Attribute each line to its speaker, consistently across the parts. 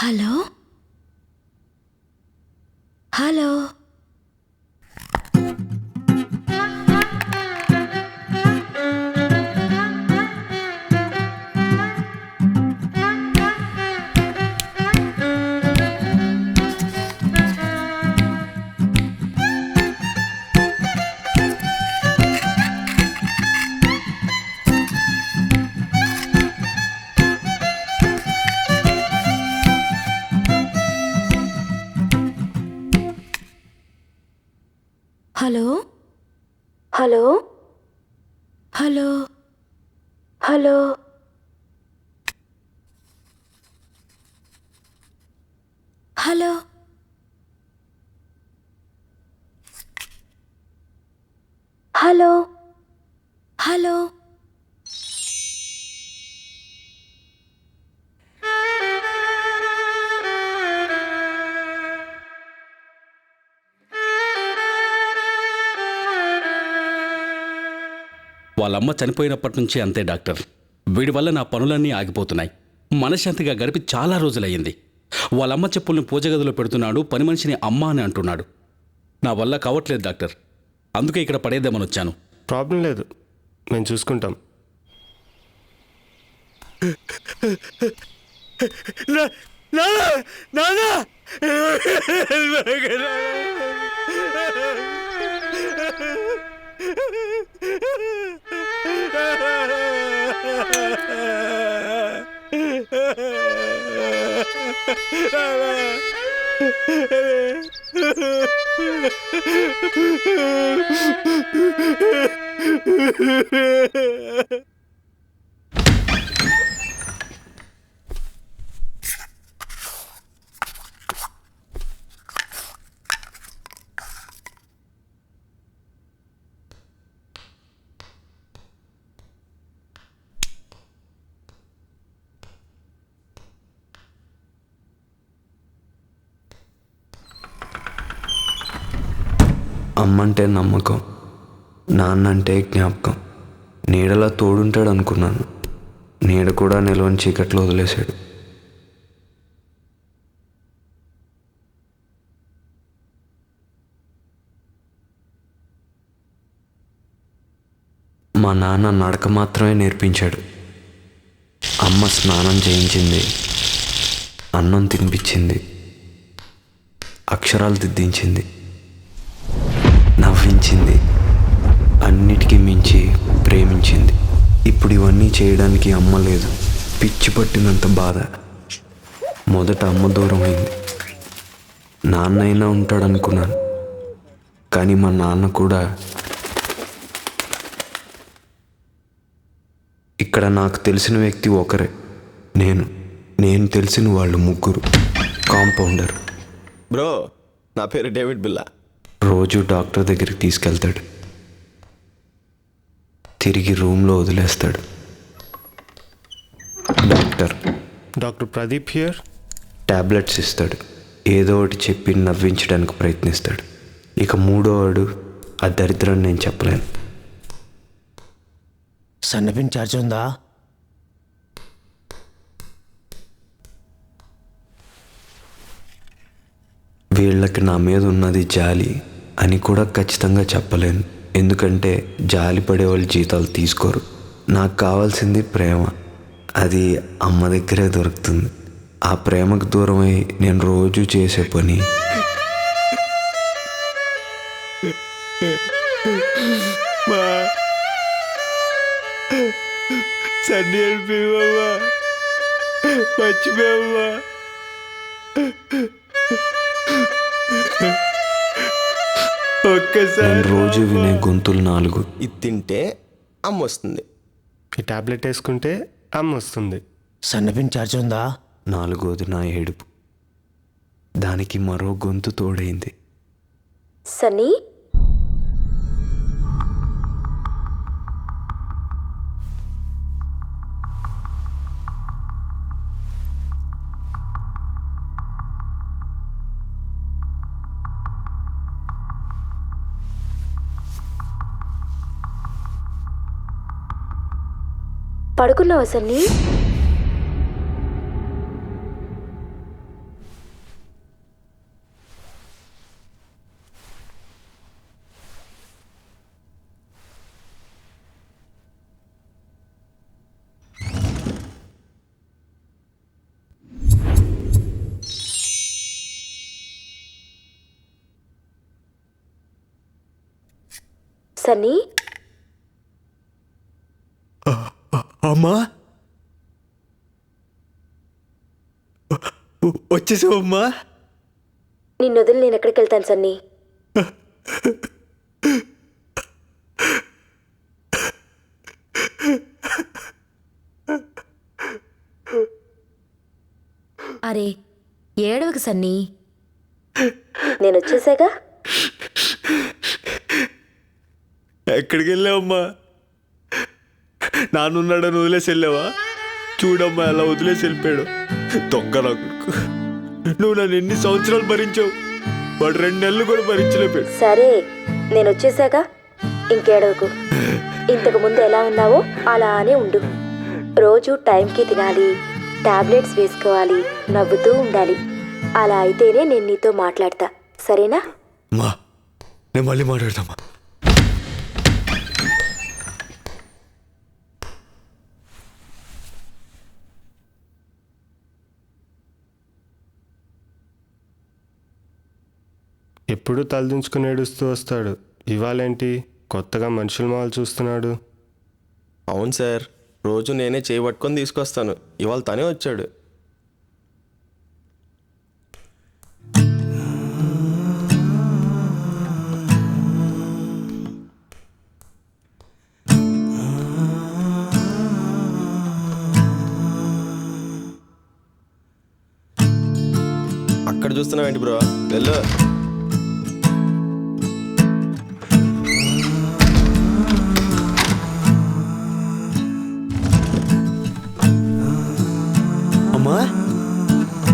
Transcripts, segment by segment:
Speaker 1: Hello hello hello hello hello hello hello hello hello
Speaker 2: వాళ్ళమ్మ చనిపోయినప్పటి నుంచి అంతే డాక్టర్. వీడి వల్ల నా పనులన్నీ ఆగిపోతున్నాయి. మనశ్శాంతిగా గడిపి చాలా రోజులయ్యింది. వాళ్ళమ్మ చెప్పుల్ని పూజ గదిలో పెడుతున్నాడు, పని మనిషిని అమ్మ అని అంటున్నాడు. నా వల్ల కావట్లేదు డాక్టర్. అందుకే ఇక్కడ పడేద్దామని వచ్చాను.
Speaker 3: ప్రాబ్లం లేదు, మేము చూసుకుంటాం.
Speaker 4: అమ్మంటే నమ్మకం, నాన్నంటే జ్ఞాపకం. నీడలా తోడుంటాడు అనుకున్నాను. నీడ కూడా నిలవని చీకట్లో వదిలేశాడు. మా నాన్న నడక మాత్రమే నేర్పించాడు. అమ్మ స్నానం చేయించింది, అన్నం తినిపించింది, అక్షరాలు దిద్దించింది, నవ్వించింది, అన్నిటికీ మించి ప్రేమించింది. ఇప్పుడు ఇవన్నీ చేయడానికి అమ్మ లేదు. పిచ్చి పట్టినంత బాధ. మొదట అమ్మ దూరం అయింది. నాన్నైనా ఉంటాడనుకున్నాను, కానీ మా నాన్న కూడా. ఇక్కడ నాకు తెలిసిన వ్యక్తి ఒకరే, నేను తెలిసిన వాళ్ళు ముగ్గురు. కాంపౌండర్
Speaker 5: బ్రో, నా పేరు డేవిడ్ బిల్లా.
Speaker 4: రోజు డాక్టర్ దగ్గరికి తీసుకెళ్తాడు, తిరిగి రూమ్లో వదిలేస్తాడు.
Speaker 3: Doctor Pradeep here.
Speaker 4: టాబ్లెట్స్ ఇస్తాడు, ఏదో ఒకటి చెప్పి నవ్వించడానికి ప్రయత్నిస్తాడు. ఇక మూడో వాడు, ఆ దరిద్రాన్ని నేను చెప్పలేను.
Speaker 5: సన్నపిన్ ఛార్జ్ ఉందా?
Speaker 4: వీళ్ళకి నా మీద ఉన్నది జాలి అని కూడా ఖచ్చితంగా చెప్పలేను. ఎందుకంటే జాలి పడేవాళ్ళు జీతాలు తీసుకోరు. నాకు కావాల్సింది ప్రేమ. అది అమ్మ దగ్గరే దొరుకుతుంది. ఆ ప్రేమకు దూరమై నేను రోజు చేసే పని నేను రోజు వినే గొంతులు 4.
Speaker 5: ఇది తింటే అమ్మ వస్తుంది.
Speaker 3: ఈ టాబ్లెట్ వేసుకుంటే అమ్మ వస్తుంది.
Speaker 5: సన్నపిన్ ఛార్జ్ ఉందా?
Speaker 4: 4వది నా ఏడుపు. దానికి మరో గొంతు తోడైంది.
Speaker 1: సన్నీ, పడుకున్నావా సన్నీ? సన్నీ
Speaker 4: అమ్మా వచ్చేసావమ్మా.
Speaker 1: నిన్ను వదిలి నేను ఎక్కడికి వెళ్తాను సన్నీ?
Speaker 6: అరే ఏడవకు సన్నీ.
Speaker 1: నేను వచ్చేసాగా.
Speaker 4: ఎక్కడికి వెళ్ళావమ్మా? నాన్నున్నాడని వదిలేసి వెళ్ళావా? చూడమ్మా అలా వదిలేసి వెళ్ళిపోయాడు. దొంగ నా కొడుకు. నువ్వు నన్ను ఎన్ని సంవత్సరాలు భరించావు, వాడు 2 నెలలు కూడా భరించలేపాడు.
Speaker 1: సరే నేను వచ్చేసాగా, ఇంకేడవకు. ఇంతకు ముందు ఎలా ఉన్నావో అలానే ఉండు. రోజు టైంకి తినాలి, టాబ్లెట్స్ వేసుకోవాలి, నవ్వుతూ ఉండాలి. అలా అయితేనే నేను నీతో మాట్లాడతా, సరేనా?
Speaker 4: అమ్మా నేను మళ్ళీ మాట్లాడతామా?
Speaker 3: ఎప్పుడు తలదించుకుని ఏడుస్తూ వస్తాడు. ఇవాళేంటి కొత్తగా మనుషుల మొహాలు చూస్తున్నాడు?
Speaker 5: అవును సార్, రోజు నేనే చేయి పట్టుకొని తీసుకొస్తాను. ఇవాళ తనే వచ్చాడు. అక్కడ చూస్తున్నావేంటి బ్రో, వెళ్ళు.
Speaker 4: అమ్మా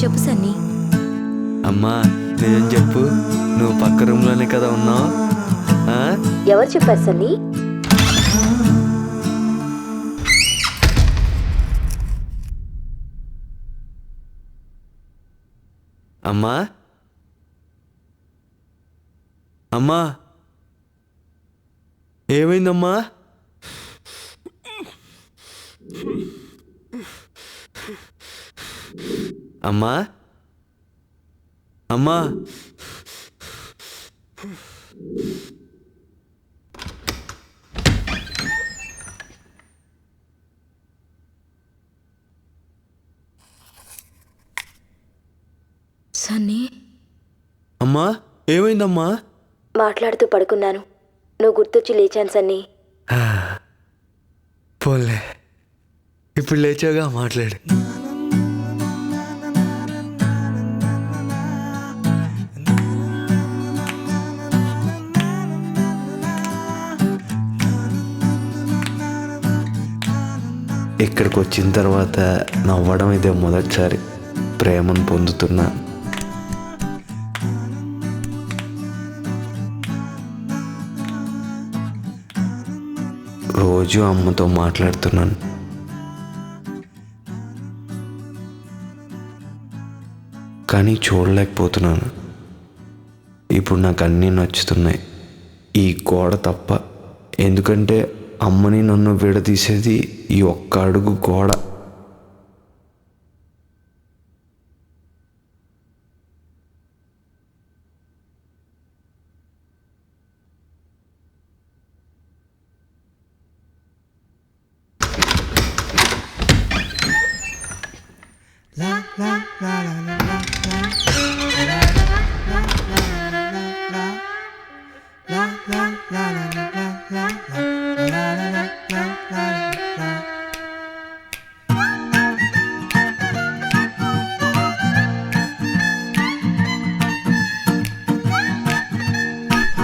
Speaker 6: చెప్పు సన్నీ.
Speaker 4: అమ్మా నిజం చెప్పు, నువ్వు పక్క రూమ్లోనే కదా ఉన్నావు?
Speaker 1: ఎవరు చెప్పారు సన్నీ?
Speaker 4: అమ్మా అమ్మా ఏమైందమ్మా? అమ్మా అమ్మా
Speaker 6: సన్నీ
Speaker 4: అమ్మా ఏమైందమ్మా?
Speaker 1: మాట్లాడుతూ పడుకున్నాను, నువ్వు గుర్తొచ్చి లేచాను సన్నీ.
Speaker 4: పోలే, ఇప్పుడు లేచాగా మాట్లాడు. ఇక్కడికి వచ్చిన తర్వాత నవ్వడం ఇదే మొదటిసారి ప్రేమను పొందుతున్నా. రోజు అమ్మతో మాట్లాడుతున్నాను, కానీ చూడలేకపోతున్నాను. ఇప్పుడు నాకు అన్నీ నచ్చుతున్నాయి, ఈ గోడ తప్ప. ఎందుకంటే అమ్మని నన్ను విడదీసేది ఈ ఒక్క అడుగు గోడ.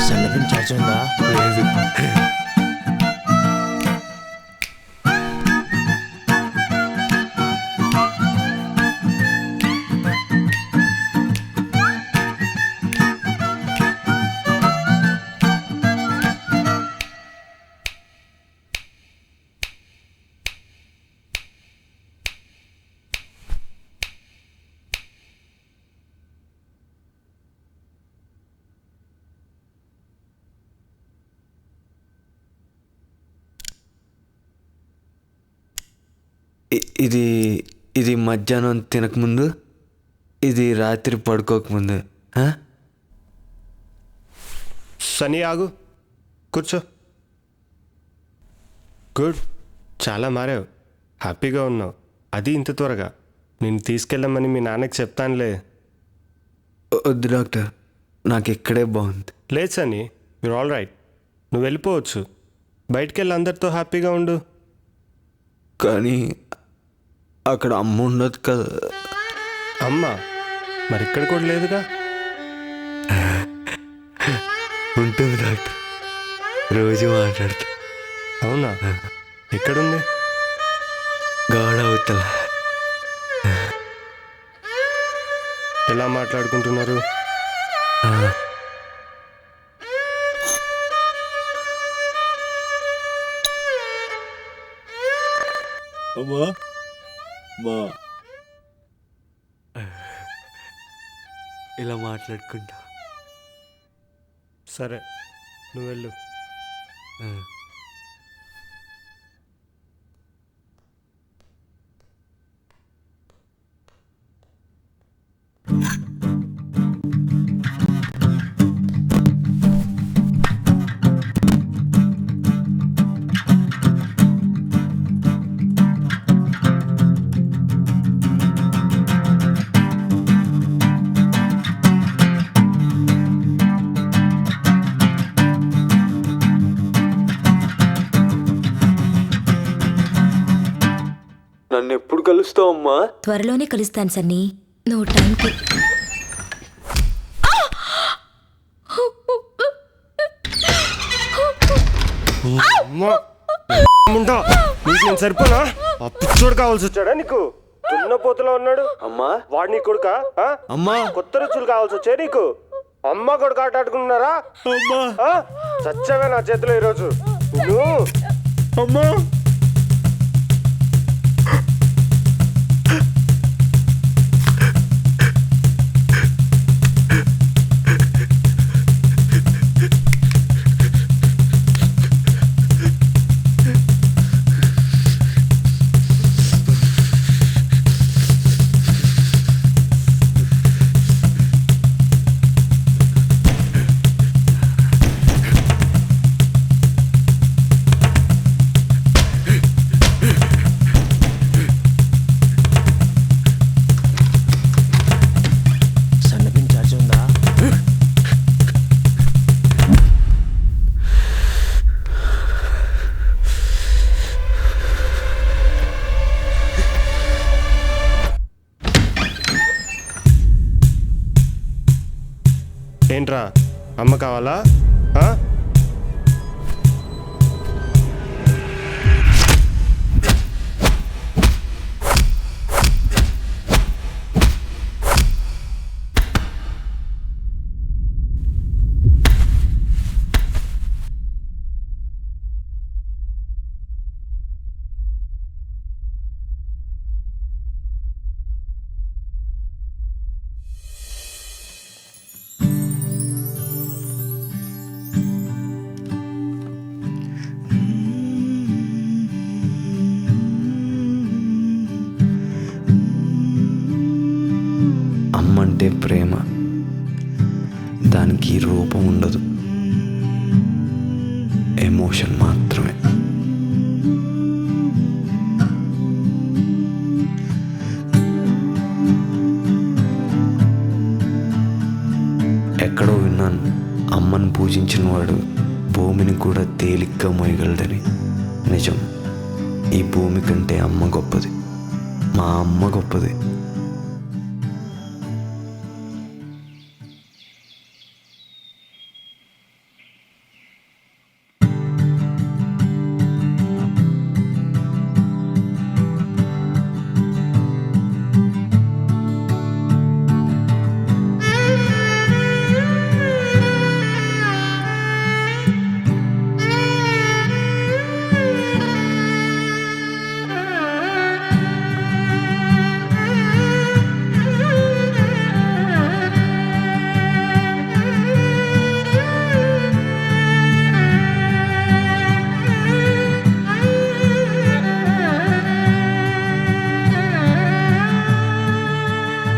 Speaker 5: సన్నపిన్ ఛార్జ్ ఉందా?
Speaker 4: లేదు. ఇది ఇది మధ్యాహ్నం తినకముందు, ఇది రాత్రి పడుకోకముందు.
Speaker 3: సన్నీ ఆగు, కూర్చో. గుడ్, చాలా మారావు, హ్యాపీగా ఉన్నావు. అది ఇంత త్వరగా. నేను తీసుకెళ్ళమని మీ నాన్నకి చెప్తానులే.
Speaker 4: వద్దు డాక్టర్, నాకు ఇక్కడే బాగుంది.
Speaker 3: లేదు సన్నీ, యూర్ ఆల్ రైట్. నువ్వు వెళ్ళిపోవచ్చు. బయటికి వెళ్ళి అందరితో హ్యాపీగా ఉండు.
Speaker 4: కానీ అక్కడ అమ్మ ఉండదు కదా.
Speaker 3: అమ్మ మరి ఇక్కడ కూడా లేదుగా.
Speaker 4: ఉంటుంది డాక్టర్, రోజు మాట్లాడుతా.
Speaker 3: అవునా, ఎక్కడుంది?
Speaker 4: గాఢ అవతల.
Speaker 3: ఎలా మాట్లాడుకుంటున్నారు?
Speaker 4: ఇలా మాట్లాడుకుంటా.
Speaker 3: సరే, నువ్వు వెళ్ళు.
Speaker 4: నన్ను ఎప్పుడు కలుస్తావు అమ్మా?
Speaker 6: త్వరలోనే కలుస్తాను సన్నీ, నువ్వు టైంకి.
Speaker 3: అమ్మా, ఉంటా. నీకు నేను సరిపోనా? ఆ పిచ్చోడు కావాల్సి వచ్చాడా నీకు? దున్నపోతులో ఉన్నాడు.
Speaker 4: అమ్మా,
Speaker 3: వాడు నీ కొడుకా?
Speaker 4: అమ్మా,
Speaker 3: కొత్త రుచులు కావాల్సి వచ్చాయి నీకు? అమ్మ కొడుకు ఆట ఆడుకుంటున్నారా? చచ్చావే నా చేతిలో ఈరోజు. నువ్వు అమ్మా ఏంట్రా, అమ్మ కావాలా?
Speaker 4: అమ్మంటే ప్రేమ, దానికి రూపం ఉండదు, ఎమోషన్ మాత్రమే. ఎక్కడో విన్నాను, అమ్మను పూజించిన వాడు భూమిని కూడా తేలిగ్గా మోయగలడని. నిజం, ఈ భూమి కంటే అమ్మ గొప్పది, మా అమ్మ గొప్పది.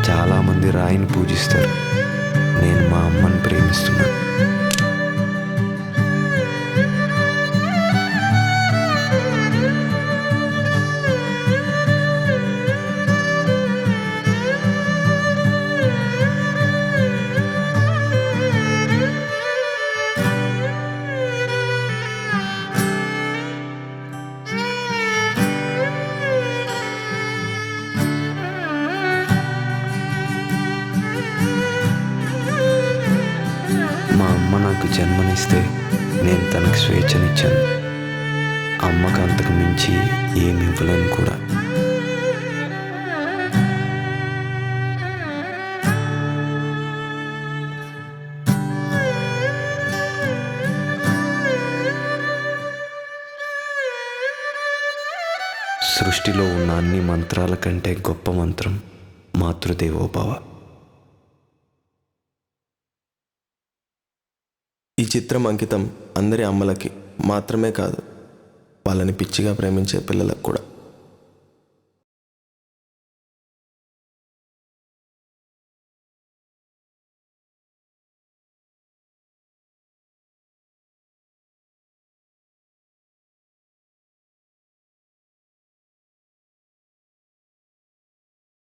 Speaker 4: చాలామంది రాయిని పూజిస్తారు, నేను మా అమ్మని ప్రేమిస్తున్నాను. ఇస్తే నేను తనకు స్వేచ్ఛనిచ్చాను. అమ్మకు అంతకు మించి ఏమి ఇవ్వలేను కూడా. సృష్టిలో ఉన్న అన్ని మంత్రాల కంటే గొప్ప మంత్రం మాతృదేవోభవ.
Speaker 5: ఈ చిత్రం అంకితం అందరి అమ్మలకి మాత్రమే కాదు, వాళ్ళని పిచ్చిగా ప్రేమించే పిల్లలకు కూడా.